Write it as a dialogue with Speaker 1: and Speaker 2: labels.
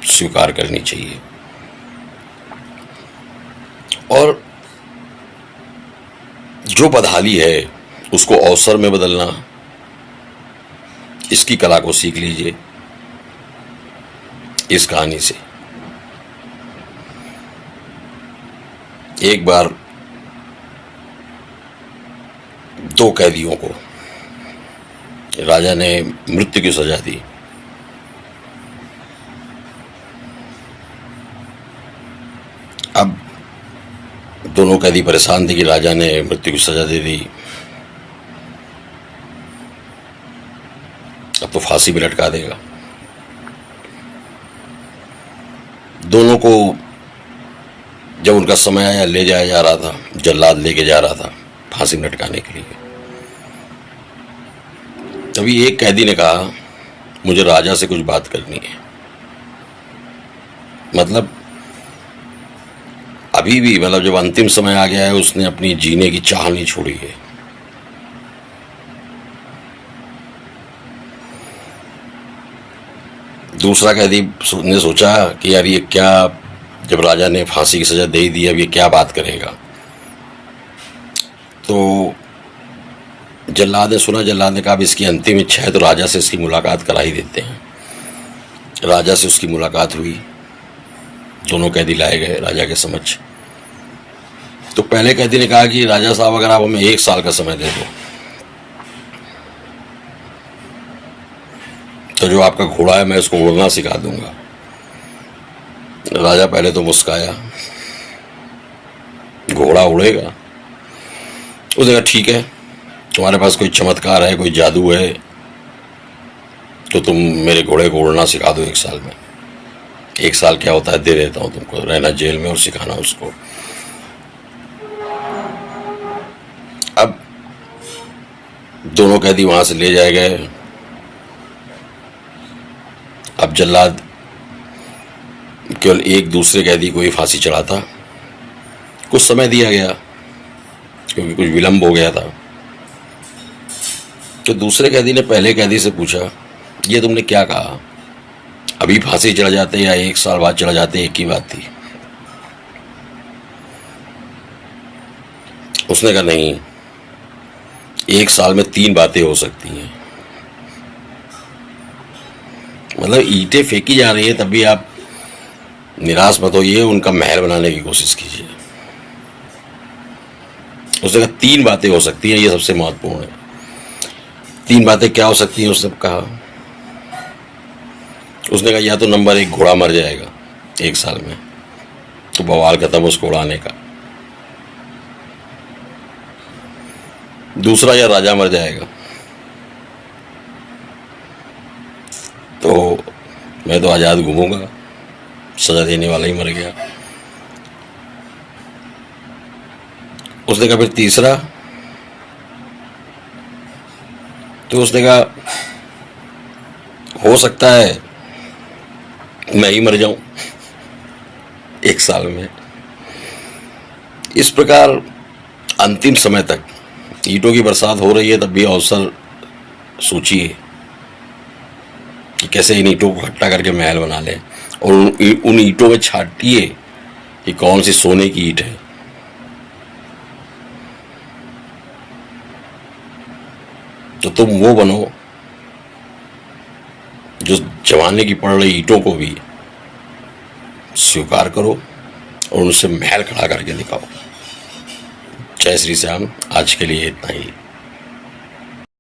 Speaker 1: स्वीकार करनी चाहिए। और जो बदहाली है उसको अवसर में बदलना, इसकी कला को सीख लीजिए इस कहानी से। एक बार दो कैदियों को राजा ने मृत्यु की सजा दी। अब दोनों कैदी परेशान थे कि राजा ने मृत्यु की सजा दे दी, अब तो फांसी भी लटका देगा। दोनों को जब उनका समय आया ले जाया जा रहा था, जल्लाद लेके जा रहा था फांसी में लटकाने के लिए। तभी एक कैदी ने कहा, मुझे राजा से कुछ बात करनी है। मतलब अभी भी, मतलब जब अंतिम समय आ गया है, उसने अपनी जीने की चाह नहीं छोड़ी है। दूसरा कैदी ने सोचा कि यार ये क्या, जब राजा ने फांसी की सजा दे दी, अब ये क्या बात करेगा। तो जल्लाद ने सुना, जल्लाद ने कहा अब इसकी अंतिम इच्छा है तो राजा से इसकी मुलाकात करा ही देते हैं। राजा से उसकी मुलाकात हुई, दोनों कैदी लाए गए राजा के समक्ष। तो पहले कैदी ने कहा कि राजा साहब अगर आप हमें 1 साल का समय दे दो तो जो आपका घोड़ा है मैं उसको उड़ना सिखा दूंगा। राजा पहले तो मुस्काया, घोड़ा उड़ेगा? उसने कहा ठीक है, तुम्हारे पास कोई चमत्कार है, कोई जादू है तो तुम मेरे घोड़े को उड़ना सिखा दो 1 साल में। 1 साल क्या होता है, दे देता हूं तुमको, रहना जेल में और सिखाना उसको। अब दोनों कैदी वहां से ले जाए गए। अब जल्लाद केवल एक दूसरे कैदी को ही फांसी चढ़ाता। कुछ समय दिया गया क्योंकि कुछ विलंब हो गया था। तो दूसरे कैदी ने पहले कैदी से पूछा, ये तुमने क्या कहा, अभी फांसी चढ़ा जाते या 1 साल बाद चढ़ा जाते, एक ही बात थी। उसने कहा नहीं, 1 साल में 3 बातें हो सकती हैं। मतलब ईंटें फेंकी जा रही है तब भी आप निराश मत होइए, उनका महल बनाने की कोशिश कीजिए। उसने कहा 3 बातें हो सकती हैं, ये सबसे महत्वपूर्ण है। 3 बातें क्या हो सकती हैं उसने कहा। उसने कहा या तो नंबर 1 घोड़ा मर जाएगा 1 साल में, तो बवाल खत्म उसको उड़ाने का। दूसरा, या राजा मर जाएगा, तो मैं तो आजाद घूमूंगा, सजा देने वाला ही मर गया। उसने कहा फिर तीसरा, तो उसने कहा हो सकता है मैं ही मर जाऊं 1 साल में। इस प्रकार अंतिम समय तक ईंटों की बरसात हो रही है तब भी अवसर सोचिए कि कैसे इन ईंटों को इकट्ठा करके महल बना लें, और उन ईंटों में छांटिए कि कौन सी सोने की ईंट है। तो तुम वो बनो जो जमाने की पड़ रही ईंटों को भी स्वीकार करो और उनसे महल खड़ा करके दिखाओ। जय श्री श्याम। आज के लिए इतना ही।